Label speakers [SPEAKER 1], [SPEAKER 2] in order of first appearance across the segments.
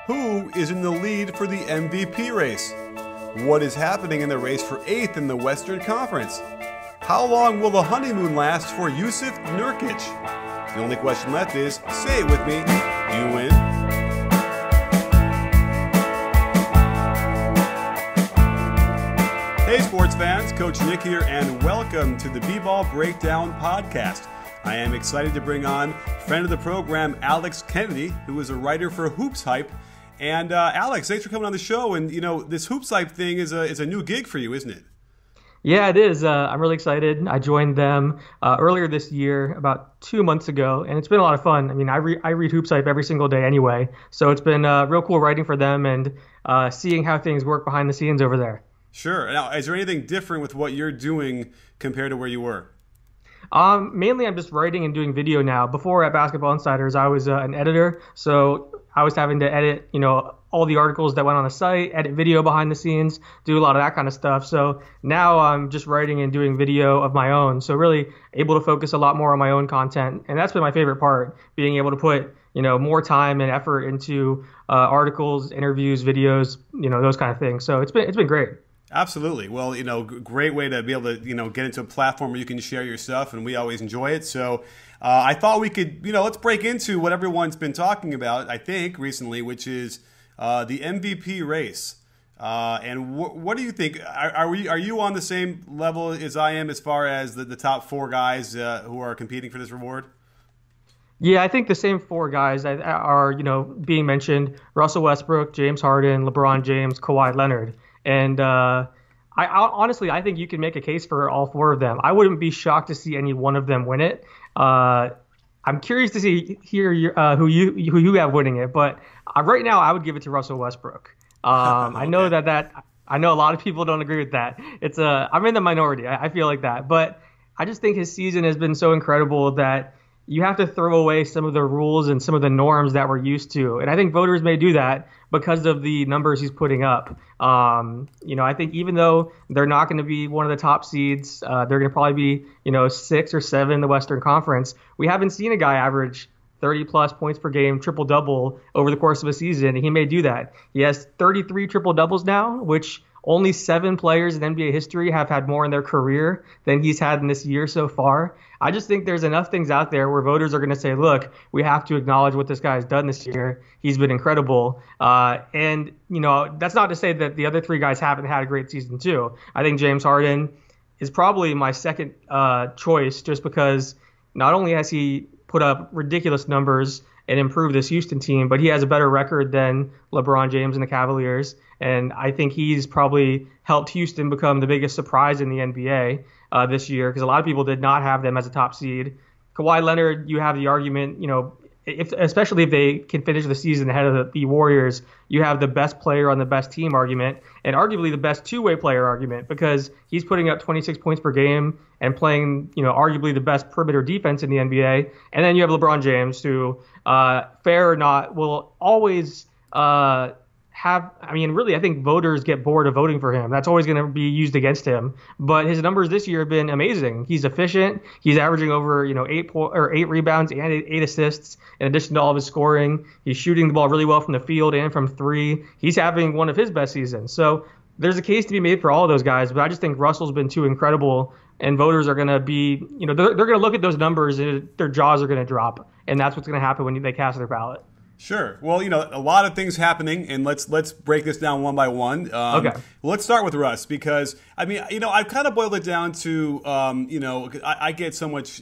[SPEAKER 1] Who is in the lead for the MVP race? What is happening in the race for 8th in the Western Conference? How long will the honeymoon last for Jusuf Nurkic? The only question left is, say it with me, you win. Hey sports fans, Coach Nick here, and welcome to the B-Ball Breakdown Podcast. I am excited to bring on friend of the program, Alex Kennedy, who is a writer for Hoops Hype. And Alex, thanks for coming on the show. And you know, this Hoops Hype thing is a new gig for you, isn't it?
[SPEAKER 2] Yeah, it is. I'm really excited. I joined them earlier this year, about 2 months ago, and it's been a lot of fun. I mean, I read Hoops Hype every single day anyway, so it's been real cool writing for them and seeing how things work behind the scenes over there.
[SPEAKER 1] Sure. Now, is there anything different with what you're doing compared to where you were?
[SPEAKER 2] Mainly, I'm just writing and doing video now. Before at Basketball Insiders, I was an editor, so I was having to edit, all the articles that went on the site, edit video behind the scenes, do a lot of that kind of stuff. So now I'm just writing and doing video of my own. So really able to focus a lot more on my own content, and that's been my favorite part, being able to put more time and effort into articles, interviews, videos, those kind of things. So it's been great.
[SPEAKER 1] Absolutely. Well, great way to be able to, get into a platform where you can share your stuff, and we always enjoy it. So I thought we could, let's break into what everyone's been talking about, I think, recently, which is the MVP race. And what do you think? Are you on the same level as I am as far as the top 4 guys who are competing for this reward?
[SPEAKER 2] Yeah, I think the same 4 guys are, being mentioned: Russell Westbrook, James Harden, LeBron James, Kawhi Leonard. And I honestly, I think you can make a case for all 4 of them. I wouldn't be shocked to see any one of them win it. I'm curious to hear who you have winning it, but right now I would give it to Russell Westbrook. Okay. I know I know a lot of people don't agree with that. I'm in the minority. I feel like that, but I just think his season has been so incredible that you have to throw away some of the rules and some of the norms that we're used to. And I think voters may do that because of the numbers he's putting up. I think even though they're not going to be one of the top seeds, they're going to probably be, 6 or 7 in the Western Conference. We haven't seen a guy average 30-plus points per game, triple-double over the course of a season. He may do that. He has 33 triple-doubles now, which only 7 players in NBA history have had more in their career than he's had in this year so far. I just think there's enough things out there where voters are going to say, look, we have to acknowledge what this guy has done this year. He's been incredible. And that's not to say that the other 3 guys haven't had a great season too. I think James Harden is probably my second choice, just because not only has he put up ridiculous numbers and improved this Houston team, but he has a better record than LeBron James and the Cavaliers. And I think he's probably helped Houston become the biggest surprise in the NBA this year, because a lot of people did not have them as a top seed. Kawhi Leonard, you have the argument, especially if they can finish the season ahead of the Warriors, you have the best player on the best team argument, and arguably the best two-way player argument, because he's putting up 26 points per game and playing, arguably the best perimeter defense in the NBA. And then you have LeBron James, who, fair or not, will always really, I think voters get bored of voting for him. That's always going to be used against him. But his numbers this year have been amazing. He's efficient. He's averaging over 8 rebounds and 8 assists in addition to all of his scoring. He's shooting the ball really well from the field and from 3. He's having one of his best seasons. So there's a case to be made for all of those guys. But I just think Russell's been too incredible, and voters are going to be, they're going to look at those numbers and their jaws are going to drop. And that's what's going to happen when they cast their ballot. Sure.
[SPEAKER 1] Well, a lot of things happening, and let's break this down one by one.
[SPEAKER 2] Okay.
[SPEAKER 1] Let's start with Russ, because I've kind of boiled it down to I get so much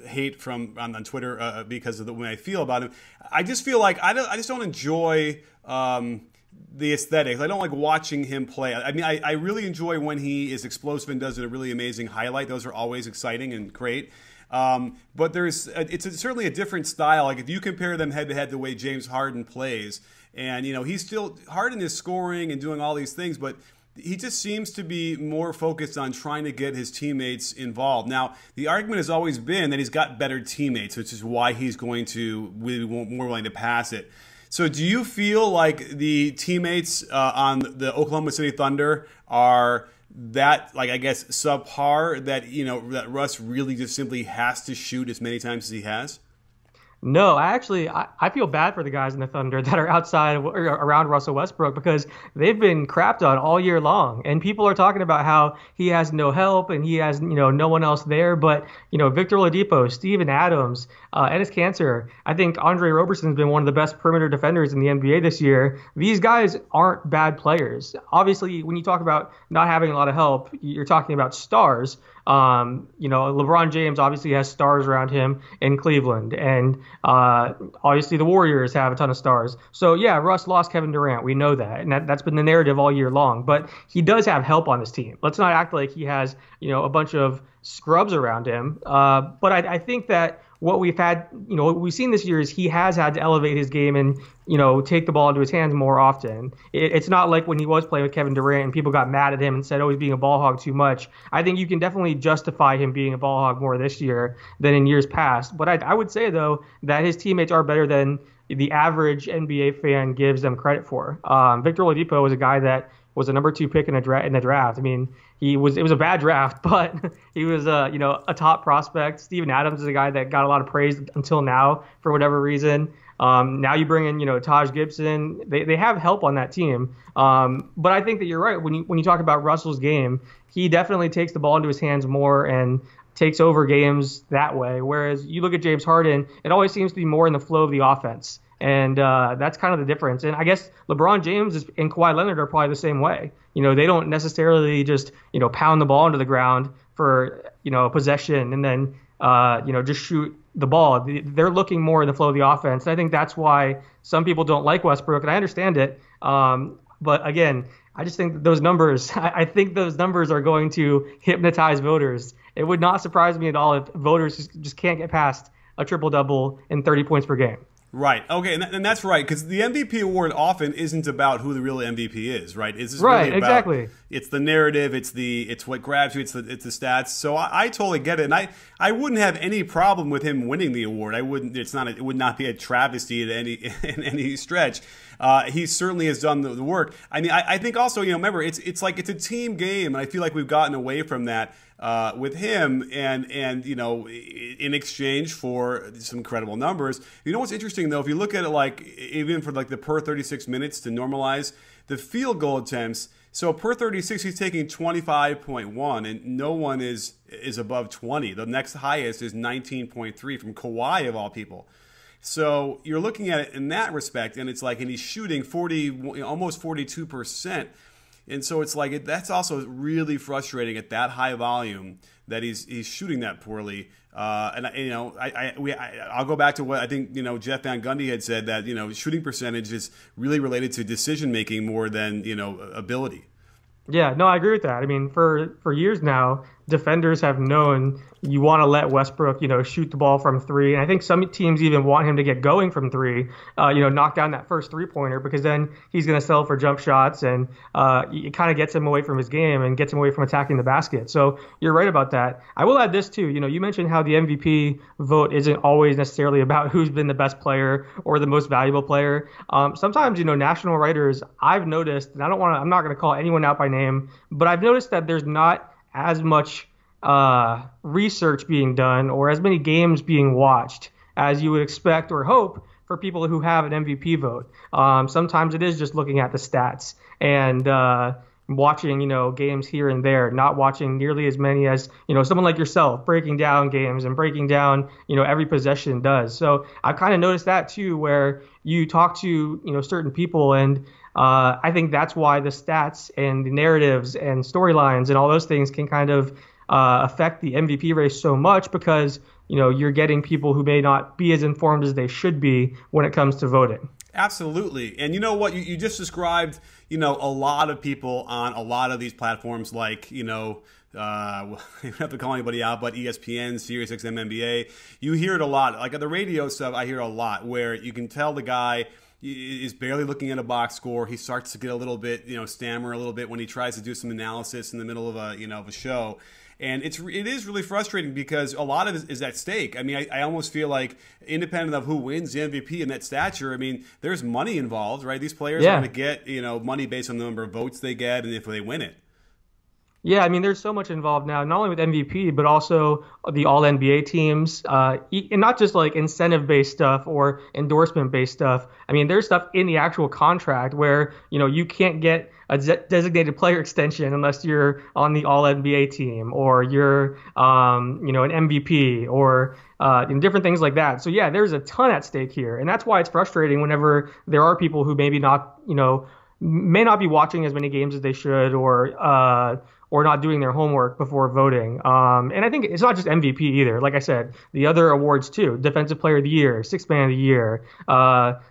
[SPEAKER 1] hate from on Twitter because of the way I feel about him. I just feel like I just don't enjoy the aesthetics. I don't like watching him play. I really enjoy when he is explosive and does a really amazing highlight. Those are always exciting and great. But it's certainly a different style. Like if you compare them head to head, the way James Harden plays, and Harden is scoring and doing all these things, but he just seems to be more focused on trying to get his teammates involved. Now, the argument has always been that he's got better teammates, which is why he's going to be more willing to pass it. So do you feel like the teammates on the Oklahoma City Thunder are that, like, I guess, subpar, that, that Russ really just simply has to shoot as many times as he has?
[SPEAKER 2] No, I feel bad for the guys in the Thunder that are outside or around Russell Westbrook because they've been crapped on all year long. And people are talking about how he has no help and he has, no one else there. But, Victor Oladipo, Steven Adams, Enes Kanter, I think Andre Roberson's been one of the best perimeter defenders in the NBA this year. These guys aren't bad players. Obviously, when you talk about not having a lot of help, you're talking about stars. LeBron James obviously has stars around him in Cleveland, and obviously the Warriors have a ton of stars. So yeah, Russ lost Kevin Durant. We know that, and that's been the narrative all year long. But he does have help on his team. Let's not act like he has, a bunch of scrubs around him. But I think that what we've had, what we've seen this year is he has had to elevate his game and, take the ball into his hands more often. It's not like when he was playing with Kevin Durant and people got mad at him and said, oh, he's being a ball hog too much. I think you can definitely justify him being a ball hog more this year than in years past. But I would say, though, that his teammates are better than the average NBA fan gives them credit for. Victor Oladipo was a guy that was a number 2 pick in the draft. I mean, it was a bad draft, but he was a top prospect. Steven Adams is a guy that got a lot of praise until now for whatever reason. Now you bring in Taj Gibson. They have help on that team. But I think that you're right when you talk about Russell's game. He definitely takes the ball into his hands more and takes over games that way. Whereas you look at James Harden, it always seems to be more in the flow of the offense. And that's kind of the difference. And I guess LeBron James and Kawhi Leonard are probably the same way. They don't necessarily just, pound the ball into the ground for, a possession and then, just shoot the ball. They're looking more in the flow of the offense. And I think that's why some people don't like Westbrook, and I understand it. But again, I just think that those numbers, I think those numbers are going to hypnotize voters. It would not surprise me at all if voters just can't get past a triple-double and 30 points per game.
[SPEAKER 1] Right. Okay, and that's right, because the MVP award often isn't about who the real MVP is, right? It's
[SPEAKER 2] right,
[SPEAKER 1] really about,
[SPEAKER 2] exactly.
[SPEAKER 1] It's the narrative, it's what grabs you, it's the stats. So I totally get it, and I wouldn't have any problem with him winning the award. I wouldn't. It would not be a travesty in any stretch. He certainly has done the work. I mean, I think also, remember, it's like it's a team game, and I feel like we've gotten away from that with him, and in exchange for some incredible numbers. What's interesting though, if you look at it like even for like the per 36 minutes to normalize the field goal attempts. So per 36, he's taking 25.1, and no one is above 20. The next highest is 19.3 from Kawhi of all people. So you're looking at it in that respect, and it's like, and he's shooting almost 42%. And so it's like that's also really frustrating at that high volume that he's shooting that poorly. I'll go back to what I think Jeff Van Gundy had said, that shooting percentage is really related to decision making more than ability.
[SPEAKER 2] Yeah, no, I agree with that. I mean, for years now, defenders have known you want to let Westbrook, shoot the ball from three. And I think some teams even want him to get going from three, knock down that first three-pointer, because then he's going to settle for jump shots, and it kind of gets him away from his game and gets him away from attacking the basket. So you're right about that. I will add this too. You mentioned how the MVP vote isn't always necessarily about who's been the best player or the most valuable player. Sometimes, national writers, I've noticed, and I'm not going to call anyone out by name, but I've noticed that there's not as much research being done or as many games being watched as you would expect or hope for people who have an MVP vote. Sometimes it is just looking at the stats and watching, games here and there, not watching nearly as many as, someone like yourself breaking down games and breaking down, every possession does. So I've kind of noticed that too, where you talk to, certain people, and I think that's why the stats and the narratives and storylines and all those things can kind of affect the MVP race so much, because you're getting people who may not be as informed as they should be when it comes to voting.
[SPEAKER 1] Absolutely. And you know what? You just described, a lot of people on a lot of these platforms, like, you don't have to call anybody out, but ESPN, SiriusXM, NBA. You hear it a lot. Like at the radio stuff, I hear it a lot, where you can tell the guy is barely looking at a box score. He starts to get a little bit, stammer a little bit when he tries to do some analysis in the middle of a show. And it is really frustrating, because a lot of it is at stake. I mean, I almost feel like, independent of who wins the MVP in that stature, I mean, there's money involved, right? These players are going to get, money based on the number of votes they get and if they win it.
[SPEAKER 2] Yeah, I mean, there's so much involved now, not only with MVP, but also the All NBA teams, and not just like incentive-based stuff or endorsement-based stuff. I mean, there's stuff in the actual contract where, you can't get a designated player extension unless you're on the All NBA team or you're, an MVP or different things like that. So yeah, there's a ton at stake here, and that's why it's frustrating whenever there are people who maybe not, may not be watching as many games as they should, or not doing their homework before voting. And I think it's not just MVP either. Like I said, the other awards too: Defensive Player of the Year, Sixth Man of the Year,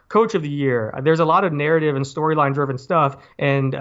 [SPEAKER 2] Coach of the Year. There's a lot of narrative and storyline driven stuff, and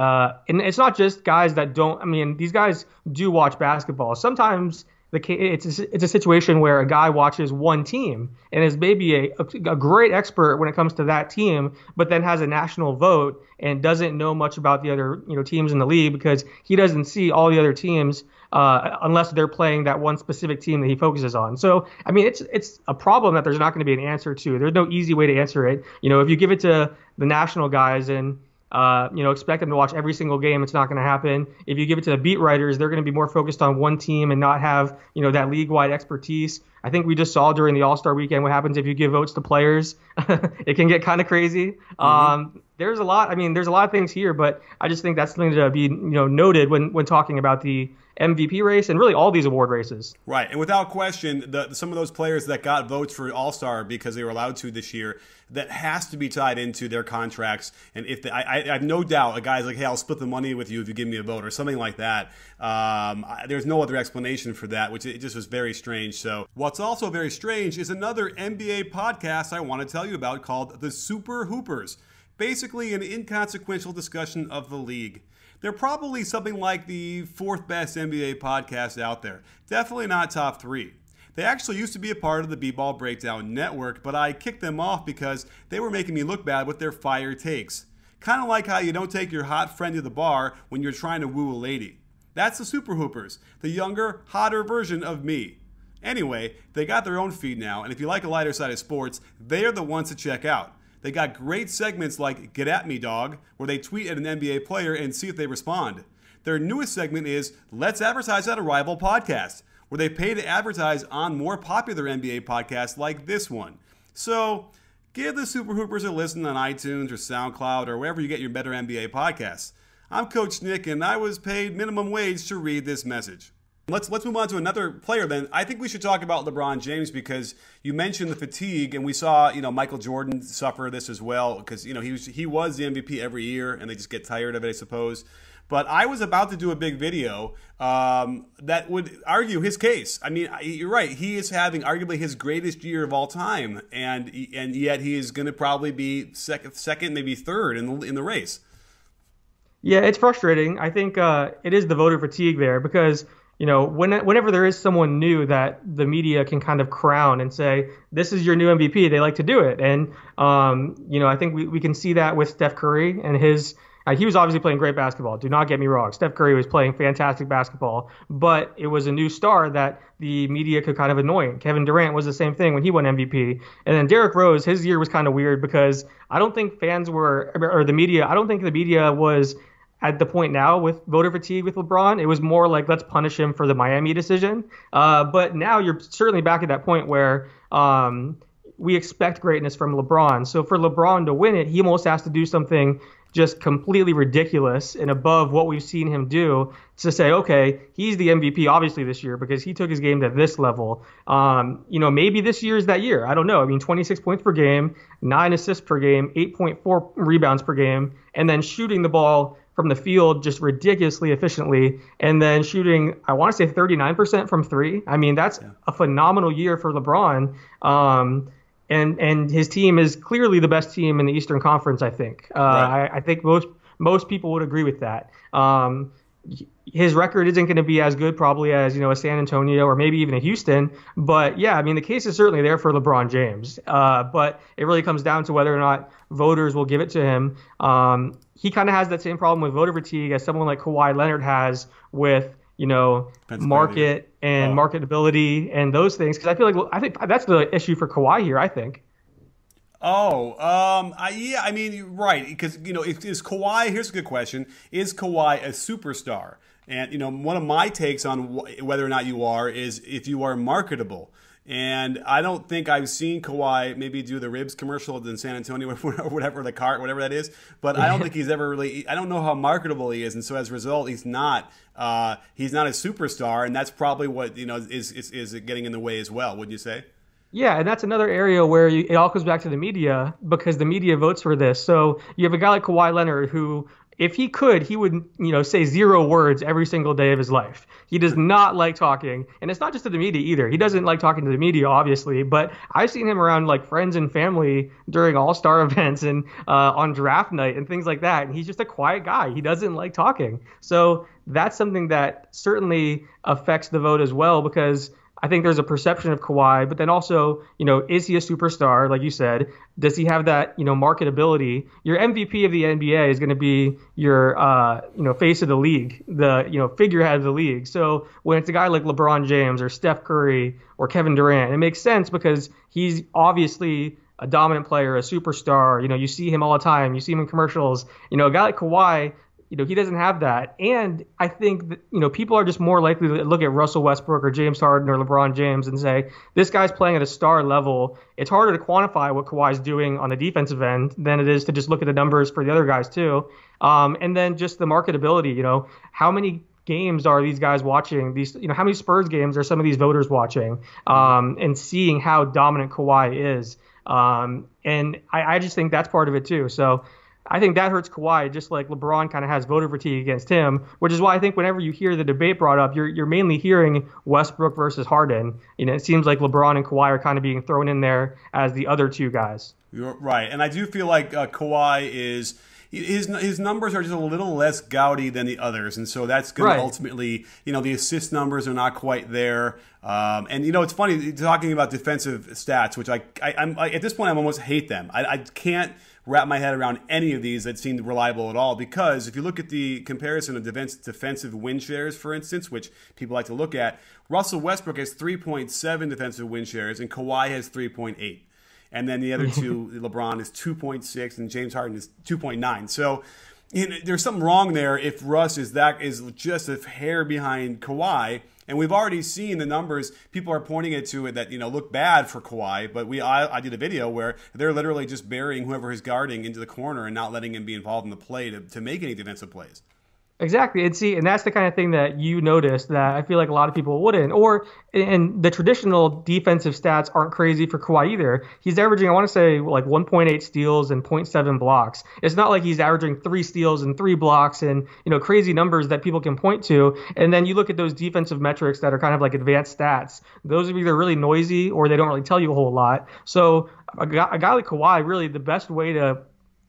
[SPEAKER 2] it's not just guys that don't. I mean, these guys do watch basketball. Sometimes it's a situation where a guy watches one team and is maybe a great expert when it comes to that team, but then has a national vote and doesn't know much about the other teams in the league because he doesn't see all the other teams unless they're playing that one specific team that he focuses on. So I mean, it's a problem that there's not going to be an answer to. There's no easy way to answer it. If you give it to the national guys and expect them to watch every single game, it's not going to happen. If you give it to the beat writers, they're going to be more focused on one team and not have, that league-wide expertise. I think we just saw during the All-Star weekend what happens if you give votes to players. It can get kind of crazy. Mm-hmm. There's a lot of things here, but I just think that's something to be, noted when talking about the MVP race and really all these award races.
[SPEAKER 1] Right, and without question, some of those players that got votes for All-Star because they were allowed to this year, that has to be tied into their contracts. And I have no doubt a guy's like, hey, I'll split the money with you if you give me a vote or something like that. There's no other explanation for that, which it just was very strange. So what's also very strange is another NBA podcast I want to tell you about called The Super Hoopers. Basically an inconsequential discussion of the league. They're probably something like the fourth best NBA podcast out there. Definitely not top 3. They actually used to be a part of the B-Ball Breakdown Network, but I kicked them off because they were making me look bad with their fire takes. Kind of like how you don't take your hot friend to the bar when you're trying to woo a lady. That's the Super Hoopers, the younger, hotter version of me. Anyway, they got their own feed now, and if you like a lighter side of sports, they are the ones to check out. They got great segments like Get At Me Dog, where they tweet at an NBA player and see if they respond. Their newest segment is Let's Advertise at a Rival Podcast, where they pay to advertise on more popular NBA podcasts like this one. So, give the Super Hoopers a listen on iTunes or SoundCloud or wherever you get your better NBA podcasts. I'm Coach Nick, and I was paid minimum wage to read this message. Let's move on to another player then. I think we should talk about LeBron James because you mentioned the fatigue, and we saw, Michael Jordan suffer this as well because, he was the MVP every year, and they just get tired of it, I suppose. But I was about to do a big video that would argue his case. I mean, you're right. He is having arguably his greatest year of all time, and yet he is going to probably be second, maybe third in the race.
[SPEAKER 2] Yeah, it's frustrating. I think it is the voter fatigue there because whenever there is someone new that the media can kind of crown and say, this is your new MVP, they like to do it. And, I think we can see that with Steph Curry and he was obviously playing great basketball. Do not get me wrong. Steph Curry was playing fantastic basketball, but it was a new star that the media could kind of annoy. Kevin Durant was the same thing when he won MVP. And then Derrick Rose, his year was kind of weird because I don't think I don't think the media was at the point now with voter fatigue with LeBron. It was more like, let's punish him for the Miami decision. But now you're certainly back at that point where we expect greatness from LeBron. So for LeBron to win it, he almost has to do something just completely ridiculous and above what we've seen him do to say, okay, he's the MVP obviously this year because he took his game to this level. Maybe this year is that year. I don't know. I mean, 26 points per game, 9 assists per game, 8.4 rebounds per game, and then shooting the ball from the field just ridiculously efficiently, and then shooting, I want to say 39% from 3. I mean, that's a phenomenal year for LeBron. And his team is clearly the best team in the Eastern Conference, I think. Right. I think most people would agree with that. His record isn't going to be as good probably as, a San Antonio or maybe even a Houston. But, yeah, I mean, the case is certainly there for LeBron James. But it really comes down to whether or not voters will give it to him. He kind of has that same problem with voter fatigue as someone like Kawhi Leonard has with, market and marketability and those things. Because I think that's the issue for Kawhi here, I think.
[SPEAKER 1] Yeah, I mean, right. Because, is Kawhi, here's a good question. Is Kawhi a superstar? And, you know, one of my takes on whether or not you are is if you are marketable. And I don't think I've seen Kawhi maybe do the ribs commercial in San Antonio or whatever, the cart, whatever that is. But I don't think he's ever really, I don't know how marketable he is. And so as a result, he's not a superstar. And that's probably what, you know, is getting in the way as well, wouldn't you say?
[SPEAKER 2] Yeah, and that's another area where it all comes back to the media, because the media votes for this. So you have a guy like Kawhi Leonard who, if he could, he would, you know, say 0 words every single day of his life. He does not like talking, and it's not just to the media either. He doesn't like talking to the media, obviously, but I've seen him around like friends and family during all-star events and on draft night and things like that. And he's just a quiet guy. He doesn't like talking. So that's something that certainly affects the vote as well, because I think there's a perception of Kawhi, but then also, you know, is he a superstar? Like you said, does he have that, you know, marketability? Your MVP of the NBA is going to be your, you know, face of the league, the, you know, figurehead of the league. So when it's a guy like LeBron James or Steph Curry or Kevin Durant, it makes sense because he's obviously a dominant player, a superstar. You know, you see him all the time. You see him in commercials. You know, a guy like Kawhi, you know, he doesn't have that. And I think that, you know, people are just more likely to look at Russell Westbrook or James Harden or LeBron James and say, this guy's playing at a star level. It's harder to quantify what Kawhi's doing on the defensive end than it is to just look at the numbers for the other guys too. And then just the marketability, you know, how many games are these guys watching? These, you know, how many Spurs games are some of these voters watching and seeing how dominant Kawhi is? And I just think that's part of it too. So I think that hurts Kawhi, just like LeBron kind of has voter fatigue against him, which is why I think whenever you hear the debate brought up, you're mainly hearing Westbrook versus Harden. You know, it seems like LeBron and Kawhi are kind of being thrown in there as the other two guys.
[SPEAKER 1] You're right, and I do feel like Kawhi is. His numbers are just a little less gaudy than the others, and so that's going to ultimately, you know, the assist numbers are not quite there. And you know, it's funny talking about defensive stats, which I'm at this point I almost hate them. I can't wrap my head around any of these that seem reliable at all, because if you look at the comparison of defensive win shares, for instance, which people like to look at, Russell Westbrook has 3.7 defensive win shares and Kawhi has 3.8. And then the other two, LeBron is 2.6 and James Harden is 2.9. So you know, there's something wrong there if Russ is just a hair behind Kawhi. And we've already seen the numbers. People are pointing it to it that, you know, look bad for Kawhi. But I did a video where they're literally just burying whoever is guarding into the corner and not letting him be involved in the play to make any defensive plays.
[SPEAKER 2] Exactly. And that's the kind of thing that you notice that I feel like a lot of people wouldn't. And the traditional defensive stats aren't crazy for Kawhi either. He's averaging, I want to say, like 1.8 steals and 0.7 blocks. It's not like he's averaging 3 steals and 3 blocks and, you know, crazy numbers that people can point to. And then you look at those defensive metrics that are kind of like advanced stats. Those are either really noisy or they don't really tell you a whole lot. So a guy like Kawhi, really the best way to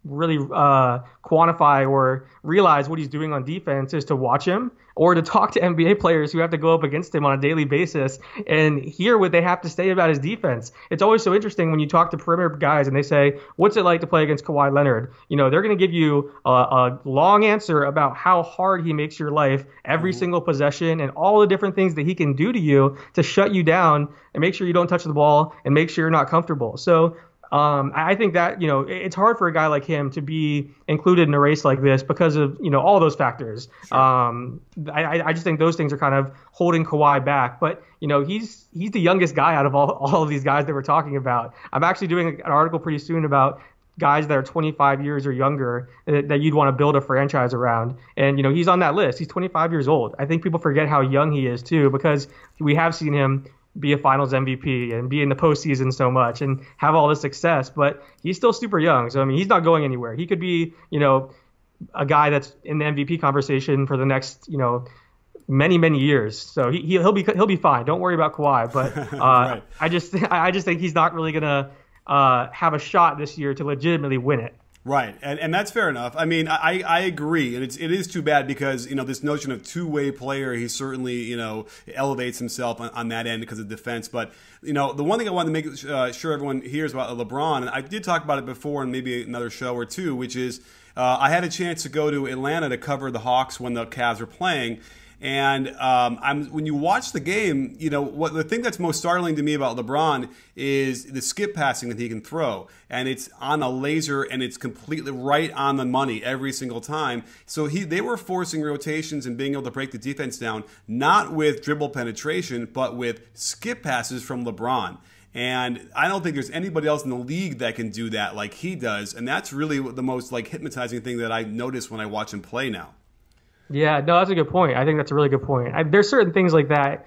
[SPEAKER 2] really quantify or realize what he's doing on defense is to watch him or to talk to NBA players who have to go up against him on a daily basis and hear what they have to say about his defense. It's always so interesting when you talk to perimeter guys and they say, what's it like to play against Kawhi Leonard? You know, they're going to give you a long answer about how hard he makes your life every single possession and all the different things that he can do to you to shut you down and make sure you don't touch the ball and make sure you're not comfortable. So I think that, you know, it's hard for a guy like him to be included in a race like this because of, you know, all those factors. Sure. I just think those things are kind of holding Kawhi back. But, you know, he's the youngest guy out of all of these guys that we're talking about. I'm actually doing an article pretty soon about guys that are 25 years or younger that you'd want to build a franchise around. And, you know, he's on that list. He's 25 years old. I think people forget how young he is, too, because we have seen him be a finals MVP and be in the postseason so much and have all this success, but he's still super young. So, I mean, he's not going anywhere. He could be, you know, a guy that's in the MVP conversation for the next, you know, many, many years. So he'll be fine. Don't worry about Kawhi. But right. I just think he's not really going to have a shot this year to legitimately win it.
[SPEAKER 1] Right, and that's fair enough. I mean, I agree, and it is too bad because, you know, this notion of two-way player, he certainly, you know, elevates himself on that end because of defense. But, you know, the one thing I want to make sure everyone hears about LeBron, and I did talk about it before in maybe another show or two, which is I had a chance to go to Atlanta to cover the Hawks when the Cavs were playing. And when you watch the game, you know, what the thing that's most startling to me about LeBron is the skip passing that he can throw. And it's on a laser, and it's completely right on the money every single time. So they were forcing rotations and being able to break the defense down, not with dribble penetration, but with skip passes from LeBron. And I don't think there's anybody else in the league that can do that like he does. And that's really the most like hypnotizing thing that I notice when I watch him play now.
[SPEAKER 2] Yeah, no, that's a good point. I think that's a really good point. There's certain things like that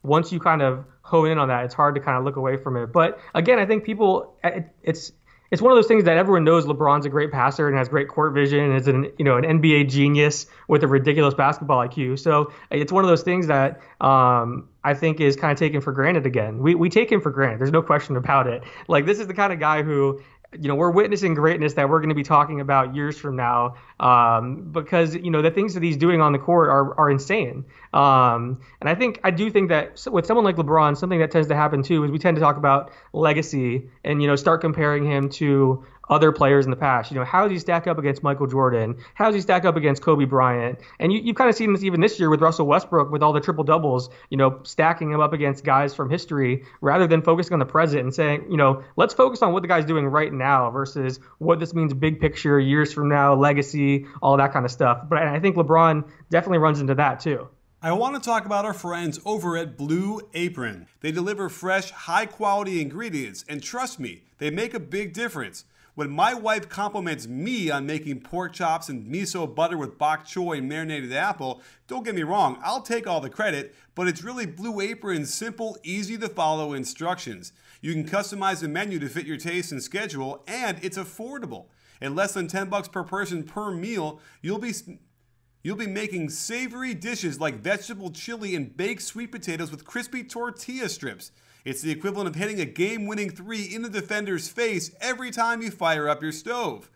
[SPEAKER 2] once you kind of hone in on that, it's hard to kind of look away from it. But again, I think people, it's one of those things that everyone knows LeBron's a great passer and has great court vision and is an NBA genius with a ridiculous basketball IQ. So it's one of those things that I think is kind of taken for granted again. We take him for granted. There's no question about it. Like, this is the kind of guy who, you know, we're witnessing greatness that we're going to be talking about years from now, because, you know, the things that he's doing on the court are insane. And I do think that with someone like LeBron, something that tends to happen too is we tend to talk about legacy and, you know, start comparing him to other players in the past. You know, how does he stack up against Michael Jordan? How does he stack up against Kobe Bryant? And you've kind of seen this even this year with Russell Westbrook with all the triple doubles, you know, stacking him up against guys from history rather than focusing on the present and saying, you know, let's focus on what the guy's doing right now versus what this means big picture, years from now, legacy, all that kind of stuff. But I think LeBron definitely runs into that too.
[SPEAKER 1] I want to talk about our friends over at Blue Apron. They deliver fresh, high-quality ingredients, and trust me, they make a big difference. When my wife compliments me on making pork chops and miso butter with bok choy and marinated apple, don't get me wrong, I'll take all the credit, but it's really Blue Apron's simple, easy-to-follow instructions. You can customize the menu to fit your taste and schedule, and it's affordable. At less than $10 per person per meal, you'll be making savory dishes like vegetable chili and baked sweet potatoes with crispy tortilla strips. It's the equivalent of hitting a game-winning three in the defender's face every time you fire up your stove.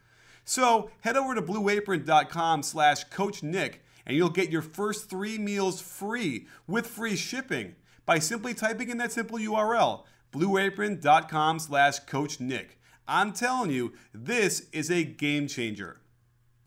[SPEAKER 1] So head over to blueapron.com/CoachNick and you'll get your first 3 meals free with free shipping by simply typing in that simple URL, blueapron.com/CoachNick. I'm telling you, this is a game changer.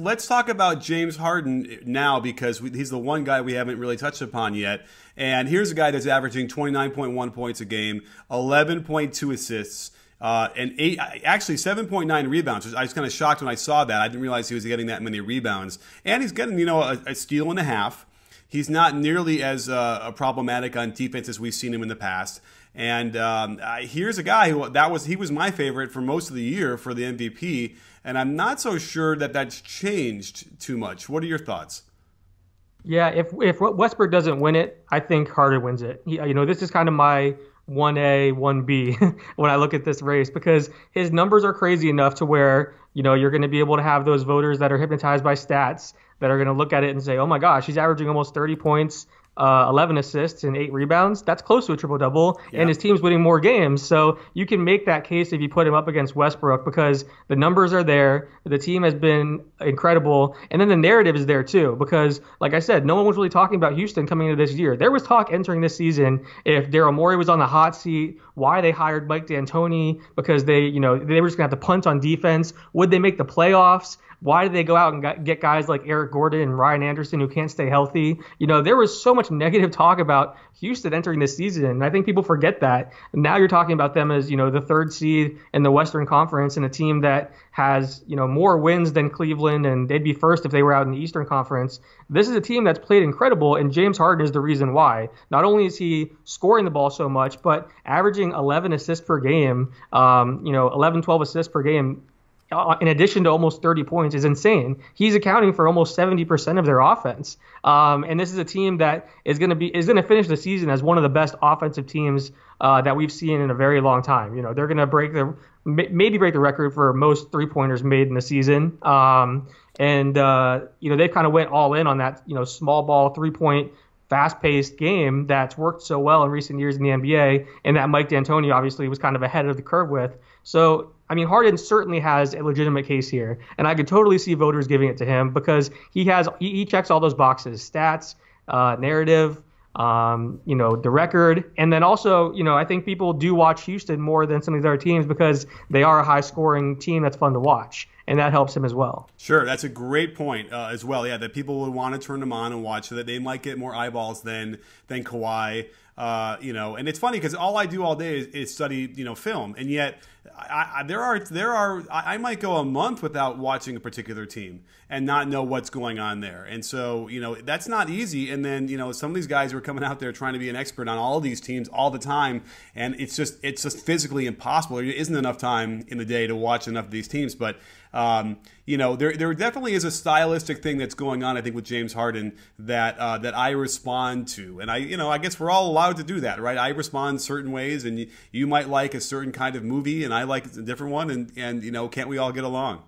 [SPEAKER 1] Let's talk about James Harden now because he's the one guy we haven't really touched upon yet. And here's a guy that's averaging 29.1 points a game, 11.2 assists, and 7.9 rebounds. I was kind of shocked when I saw that. I didn't realize he was getting that many rebounds. And he's getting, you know, a steal and a half. He's not nearly as problematic on defense as we've seen him in the past. And here's a guy who he was my favorite for most of the year for the MVP, and I'm not so sure that that's changed too much. What are your thoughts?
[SPEAKER 2] Yeah, if Westbrook doesn't win it, I think Harden wins it. You know, this is kind of my 1A, 1B when I look at this race because his numbers are crazy enough to where, you know, you're going to be able to have those voters that are hypnotized by stats that are going to look at it and say, oh my gosh, he's averaging almost 30 points, 11 assists and 8 rebounds. That's close to a triple-double, and his team's winning more games. So you can make that case if you put him up against Westbrook because the numbers are there, the team has been incredible, and then the narrative is there too because, like I said, no one was really talking about Houston coming into this year. There was talk entering this season if Daryl Morey was on the hot seat, why they hired Mike D'Antoni because they were just going to have to punt on defense. Would they make the playoffs? Why did they go out and get guys like Eric Gordon and Ryan Anderson who can't stay healthy? You know, there was so much negative talk about Houston entering this season, and I think people forget that. Now you're talking about them as, you know, the 3rd seed in the Western Conference and a team that has, you know, more wins than Cleveland, and they'd be first if they were out in the Eastern Conference. This is a team that's played incredible, and James Harden is the reason why. Not only is he scoring the ball so much, but averaging 11 assists per game, 11, 12 assists per game, in addition to almost 30 points is insane. He's accounting for almost 70% of their offense. And this is a team that is going to finish the season as one of the best offensive teams that we've seen in a very long time. You know, they're going to maybe break the record for most 3-pointers made in the season. They kind of went all in on that, you know, small ball 3-point fast-paced game that's worked so well in recent years in the NBA and that Mike D'Antoni obviously was kind of ahead of the curve with. So, I mean, Harden certainly has a legitimate case here, and I could totally see voters giving it to him because he checks all those boxes: stats, narrative, the record. And then also, I think people do watch Houston more than some of these other teams because they are a high-scoring team that's fun to watch, and that helps him as well.
[SPEAKER 1] Sure, that's a great point as well. Yeah, that people would want to turn them on and watch so that they might get more eyeballs than Kawhi. And it's funny because all I do all day is study, film, and yet I might go a month without watching a particular team and not know what's going on there. And so, that's not easy. And then, some of these guys are coming out there trying to be an expert on all of these teams all the time. And it's just physically impossible. There isn't enough time in the day to watch enough of these teams. But, there definitely is a stylistic thing that's going on, I think, with James Harden that I respond to. And I guess we're all allowed to do that, right? I respond certain ways, and you might like a certain kind of movie, and I like a different one. And can't we all get along?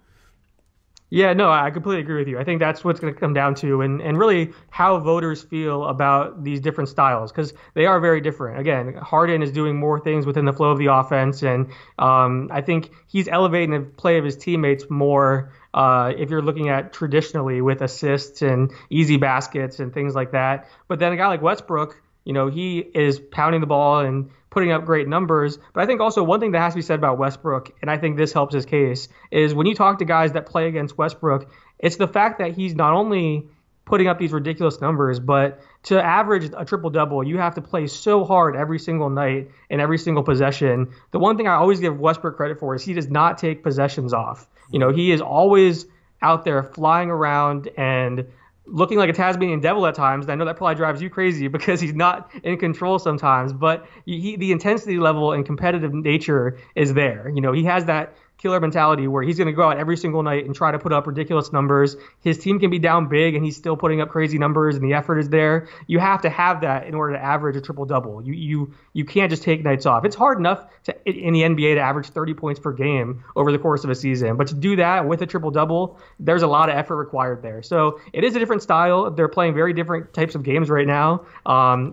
[SPEAKER 2] Yeah, no, I completely agree with you. I think that's what's going to come down to, and really how voters feel about these different styles, because they are very different. Again, Harden is doing more things within the flow of the offense, and I think he's elevating the play of his teammates more if you're looking at traditionally with assists and easy baskets and things like that. But then a guy like Westbrook, he is pounding the ball and putting up great numbers. But I think also one thing that has to be said about Westbrook, and I think this helps his case, is when you talk to guys that play against Westbrook, it's the fact that he's not only putting up these ridiculous numbers, but to average a triple-double, you have to play so hard every single night and every single possession. The one thing I always give Westbrook credit for is he does not take possessions off. He is always out there flying around and looking like a Tasmanian devil at times. And I know that probably drives you crazy because he's not in control sometimes, but the intensity level and competitive nature is there. He has that killer mentality where he's going to go out every single night and try to put up ridiculous numbers. His team can be down big and he's still putting up crazy numbers, and the effort is there. You have to have that in order to average a triple-double. You can't just take nights off. It's hard enough in the NBA to average 30 points per game over the course of a season, but to do that with a triple-double, there's a lot of effort required there. So it is a different style. They're playing very different types of games right now.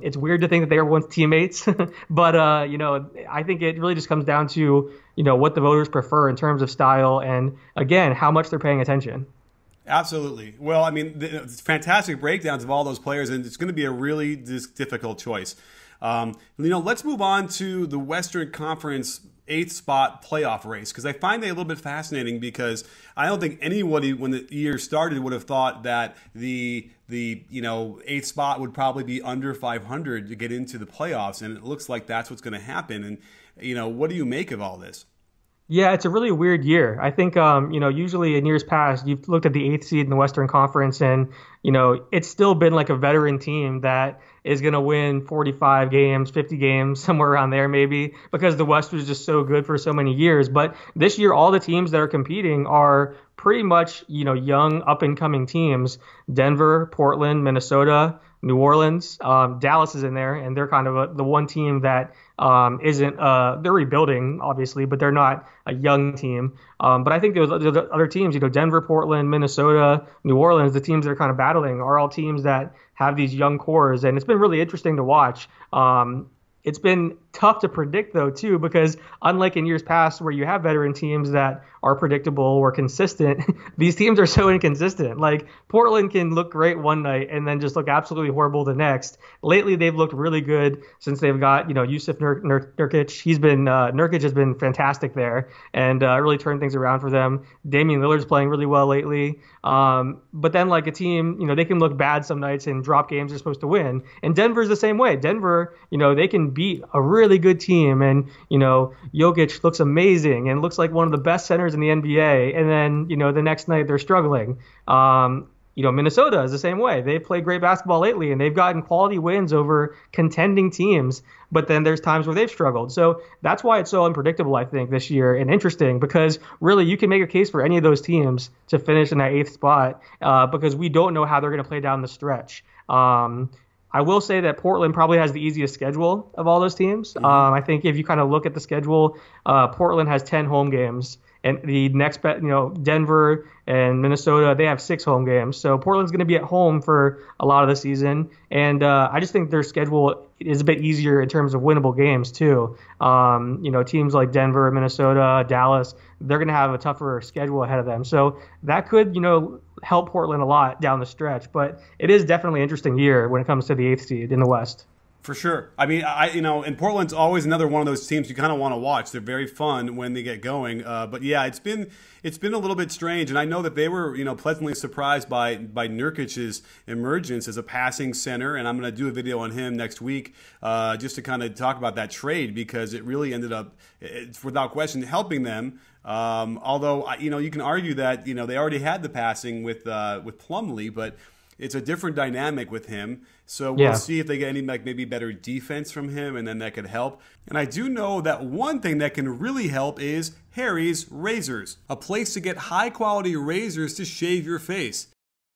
[SPEAKER 2] It's weird to think that they were once teammates, but I think it really just comes down to what the voters prefer in terms of style and, again, how much they're paying attention.
[SPEAKER 1] Absolutely. Well, I mean, fantastic breakdowns of all those players, and it's going to be a really difficult choice. Let's move on to the Western Conference 8th spot playoff race, because I find that a little bit fascinating, because I don't think anybody, when the year started, would have thought that the 8th spot would probably be under 500 to get into the playoffs, and it looks like that's what's going to happen. And what do you make of all this?
[SPEAKER 2] Yeah, it's a really weird year. I think, usually in years past, you've looked at the 8th seed in the Western Conference, and, it's still been like a veteran team that is going to win 45 games, 50 games, somewhere around there maybe, because the West was just so good for so many years. But this year, all the teams that are competing are pretty much, young, up-and-coming teams. Denver, Portland, Minnesota, New Orleans, Dallas is in there, and they're kind of the one team that isn't they're rebuilding, obviously, but they're not a young team. But I think those other teams, Denver, Portland, Minnesota, New Orleans, the teams that are kind of battling are all teams that have these young cores, and it's been really interesting to watch. It's been tough to predict, though, too, because unlike in years past where you have veteran teams that are predictable or consistent, these teams are so inconsistent. Like, Portland can look great one night and then just look absolutely horrible the next. Lately, they've looked really good since they've got, Yusuf Nurkic. Nurkic has been fantastic there and really turned things around for them. Damian Lillard's playing really well lately. But then, like, a team, they can look bad some nights and drop games they're supposed to win. And Denver's the same way. Denver, they can beat a really good team, and Jokic looks amazing and looks like one of the best centers in the NBA, and then the next night they're struggling. Minnesota is the same way. They've played great basketball lately, and they've gotten quality wins over contending teams, but then there's times where they've struggled. So that's why it's so unpredictable, I think, this year, and interesting, because really you can make a case for any of those teams to finish in that 8th spot because we don't know how they're going to play down the stretch. I will say that Portland probably has the easiest schedule of all those teams. Mm-hmm. I think if you kind of look at the schedule, Portland has 10 home games, and the next, Denver and Minnesota, they have 6 home games. So Portland's going to be at home for a lot of the season, and I just think their schedule is a bit easier in terms of winnable games too. Teams like Denver, Minnesota, Dallas, they're going to have a tougher schedule ahead of them. So that could, help Portland a lot down the stretch. But it is definitely an interesting year when it comes to the 8th seed in the West.
[SPEAKER 1] For sure. I mean, and Portland's always another one of those teams you kind of want to watch. They're very fun when they get going. But yeah, it's been a little bit strange, and I know that they were, pleasantly surprised by Nurkic's emergence as a passing center, and I'm going to do a video on him next week just to kind of talk about that trade, because it really ended up, without question, helping them. Although you can argue that they already had the passing with Plumlee, but it's a different dynamic with him. So we'll see if they get any maybe better defense from him, and then that could help. And I do know that one thing that can really help is Harry's Razors, a place to get high-quality razors to shave your face.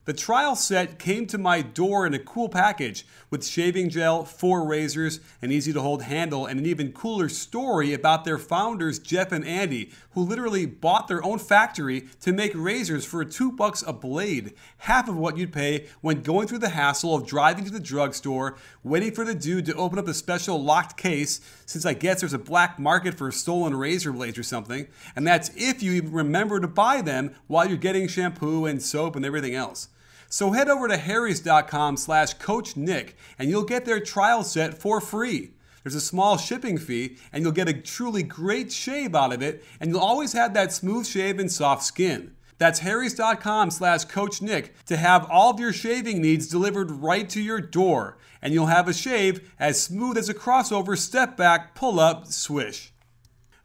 [SPEAKER 1] The trial set came to my door in a cool package with shaving gel, 4 razors, an easy-to-hold handle, and an even cooler story about their founders, Jeff and Andy, who literally bought their own factory to make razors for $2 a blade, half of what you'd pay when going through the hassle of driving to the drugstore, waiting for the dude to open up the special locked case, since I guess there's a black market for stolen razor blades or something, and that's if you even remember to buy them while you're getting shampoo and soap and everything else. So head over to harrys.com/CoachNick and you'll get their trial set for free. There's a small shipping fee and you'll get a truly great shave out of it, and you'll always have that smooth shave and soft skin. That's harrys.com/CoachNick to have all of your shaving needs delivered right to your door, and you'll have a shave as smooth as a crossover step back, pull up, swish.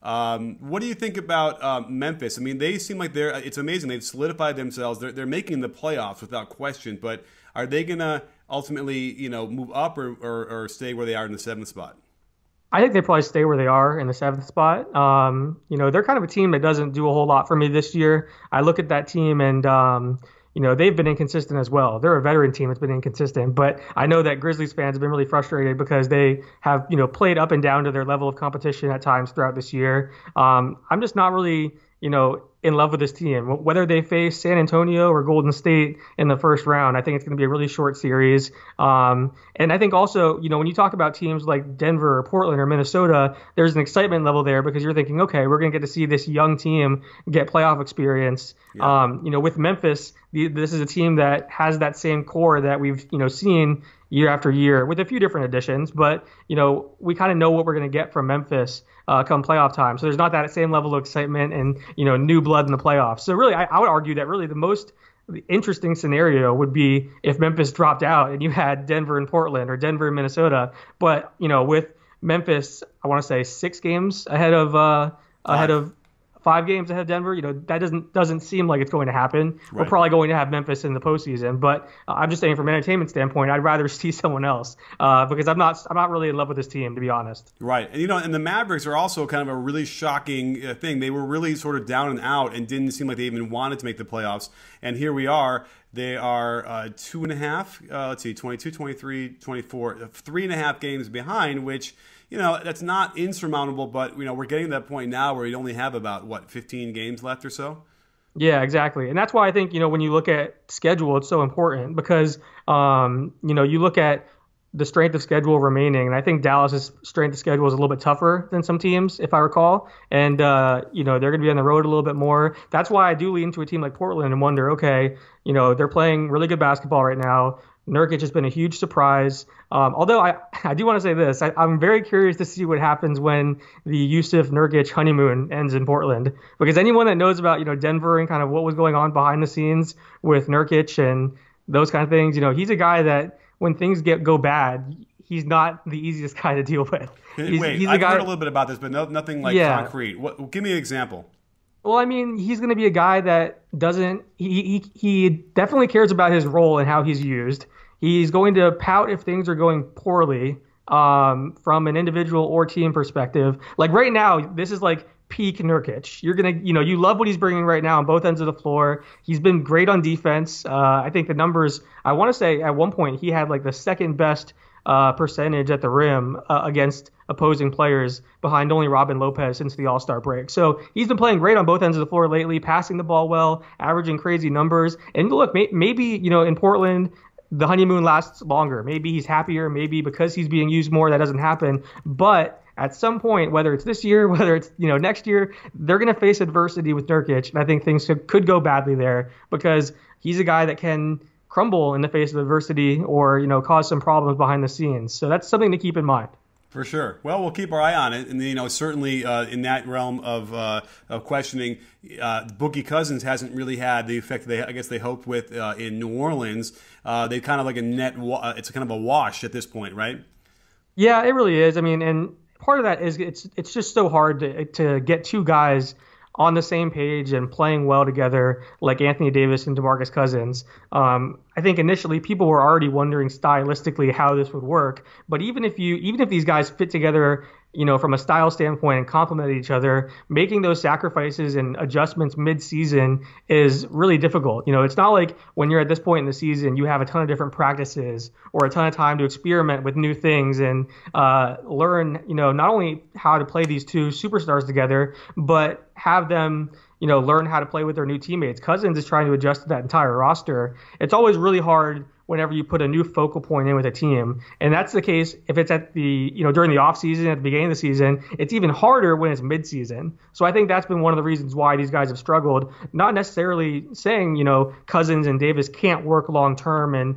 [SPEAKER 1] What do you think about Memphis? I mean, they seem like it's amazing. They've solidified themselves. They're making the playoffs without question, but are they going to ultimately, move up or stay where they are in the 7th spot?
[SPEAKER 2] I think they probably stay where they are in the 7th spot. They're kind of a team that doesn't do a whole lot for me this year. I look at that team and, they've been inconsistent as well. They're a veteran team that's been inconsistent, but I know that Grizzlies fans have been really frustrated because they have, played up and down to their level of competition at times throughout this year. I'm just not really, in love with this team. Whether they face San Antonio or Golden State in the first round, I think it's going to be a really short series. And I think also, when you talk about teams like Denver or Portland or Minnesota, there's an excitement level there because you're thinking, okay, we're going to get to see this young team get playoff experience. Yeah. With Memphis, this is a team that has that same core that we've, seen year after year with a few different additions, but, we kind of know what we're going to get from Memphis come playoff time. So there's not that same level of excitement and, new blood in the playoffs. So really, I would argue that really the most interesting scenario would be if Memphis dropped out and you had Denver and Portland or Denver and Minnesota. But, with Memphis, I want to say 6 games ahead of 5 games ahead of Denver, that doesn't seem like it's going to happen. Right. We're probably going to have Memphis in the postseason, but I'm just saying from an entertainment standpoint, I'd rather see someone else because I'm not really in love with this team, to be honest.
[SPEAKER 1] Right, and and the Mavericks are also kind of a really shocking thing. They were really sort of down and out and didn't seem like they even wanted to make the playoffs, and here we are. They are 2.5, 22, 23, 24, 3.5 games behind, which, that's not insurmountable, but, we're getting to that point now where you only have about, 15 games left or so?
[SPEAKER 2] Yeah, exactly. And that's why I think, when you look at schedule, it's so important because, you look at the strength of schedule remaining, and I think Dallas's strength of schedule is a little bit tougher than some teams, if I recall. And, they're going to be on the road a little bit more. That's why I do lean to a team like Portland and wonder, okay, they're playing really good basketball right now. Nurkic has been a huge surprise. Although I do want to say this, I'm very curious to see what happens when the Yusuf Nurkic honeymoon ends in Portland. Because anyone that knows about, Denver and kind of what was going on behind the scenes with Nurkic and those kind of things, he's a guy that when things go bad, he's not the easiest guy to deal with.
[SPEAKER 1] I've heard a little bit about this, but nothing concrete. Give me an example.
[SPEAKER 2] Well, I mean, he's going to be a guy that he definitely cares about his role and how he's used. He's going to pout if things are going poorly from an individual or team perspective. Like right now, this is like peak Nurkic. You're going to, you love what he's bringing right now on both ends of the floor. He's been great on defense. I think the numbers, I want to say at one point he had like the second best percentage at the rim against opposing players behind only Robin Lopez since the All-Star break. So he's been playing great on both ends of the floor lately, passing the ball well, averaging crazy numbers. And look, maybe, in Portland, the honeymoon lasts longer. Maybe he's happier. Maybe because he's being used more, that doesn't happen. But at some point, whether it's this year, whether it's next year, they're going to face adversity with Nurkic, and I think things could go badly there because he's a guy that can crumble in the face of adversity or cause some problems behind the scenes. So that's something to keep in mind.
[SPEAKER 1] For sure. Well, we'll keep our eye on it, and certainly in that realm of questioning, Boogie Cousins hasn't really had the effect I guess they hoped with in New Orleans. They kind of like it's kind of a wash at this point, right?
[SPEAKER 2] Yeah, it really is. I mean, and part of that is it's just so hard to get two guys on the same page and playing well together like Anthony Davis and DeMarcus Cousins. I think initially people were already wondering stylistically how this would work, but even if these guys fit together, from a style standpoint and complement each other, making those sacrifices and adjustments mid-season is really difficult. It's not like when you're at this point in the season, you have a ton of different practices or a ton of time to experiment with new things and learn, not only how to play these two superstars together, but have them learn how to play with their new teammates. Cousins is trying to adjust to that entire roster. It's always really hard whenever you put a new focal point in with a team. And that's the case if it's at the, during the offseason, at the beginning of the season. It's even harder when it's midseason. So I think that's been one of the reasons why these guys have struggled. Not necessarily saying, Cousins and Davis can't work long term and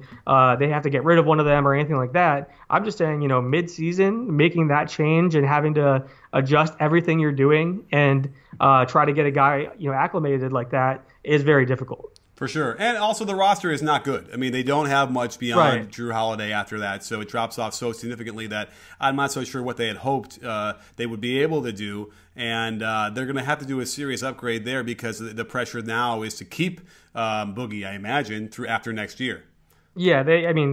[SPEAKER 2] they have to get rid of one of them or anything like that. I'm just saying, midseason, making that change and having to adjust everything you're doing and try to get a guy, acclimated like that is very difficult.
[SPEAKER 1] For sure. And also the roster is not good. I mean, they don't have much beyond Drew Holiday after that, so it drops off so significantly that I'm not so sure what they had hoped they would be able to do. And they're going to have to do a serious upgrade there because the pressure now is to keep Boogie, I imagine, through after next year. Yeah,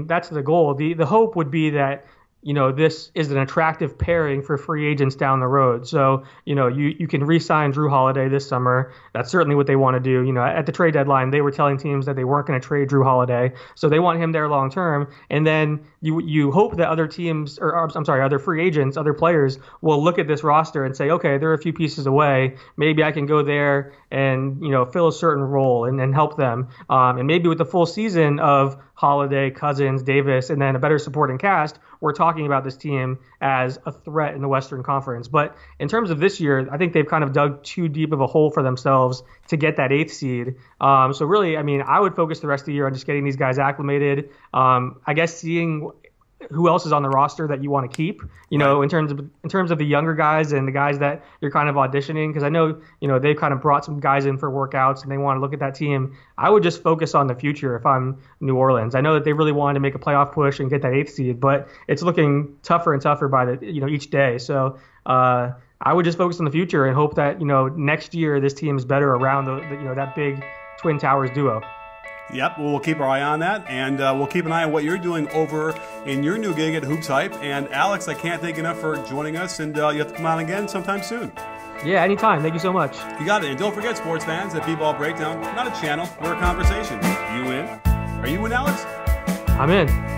[SPEAKER 2] that's the goal. The hope would be that this is an attractive pairing for free agents down the road. So, you can re-sign Drew Holiday this summer. That's certainly what they want to do. At the trade deadline, they were telling teams that they weren't going to trade Drew Holiday. So they want him there long term. And then you hope that other teams, other free agents, other players will look at this roster and say, okay, there are a few pieces away. Maybe I can go there and, fill a certain role and help them. And maybe with the full season of Holiday, Cousins, Davis, and then a better supporting cast, we're talking about this team as a threat in the Western Conference. But in terms of this year, I think they've kind of dug too deep of a hole for themselves to get that 8th seed. So really, I would focus the rest of the year on just getting these guys acclimated. I guess seeing who else is on the roster that you want to keep, in terms of the younger guys and the guys that you're kind of auditioning, because I know, they've kind of brought some guys in for workouts and they want to look at that team. I would just focus on the future if I'm New Orleans. I know that they really wanted to make a playoff push and get that 8th seed, but it's looking tougher and tougher by each day. So I would just focus on the future and hope that, next year this team is better around that big Twin Towers duo.
[SPEAKER 1] Yep, well, we'll keep our eye on that, and we'll keep an eye on what you're doing over in your new gig at Hoops Hype. And Alex, I can't thank you enough for joining us, and you have to come on again sometime soon.
[SPEAKER 2] Yeah, anytime. Thank you so much.
[SPEAKER 1] You got it. And don't forget, sports fans, that B-Ball Breakdown, not a channel, we're a conversation. You in? Are you in, Alex?
[SPEAKER 2] I'm in.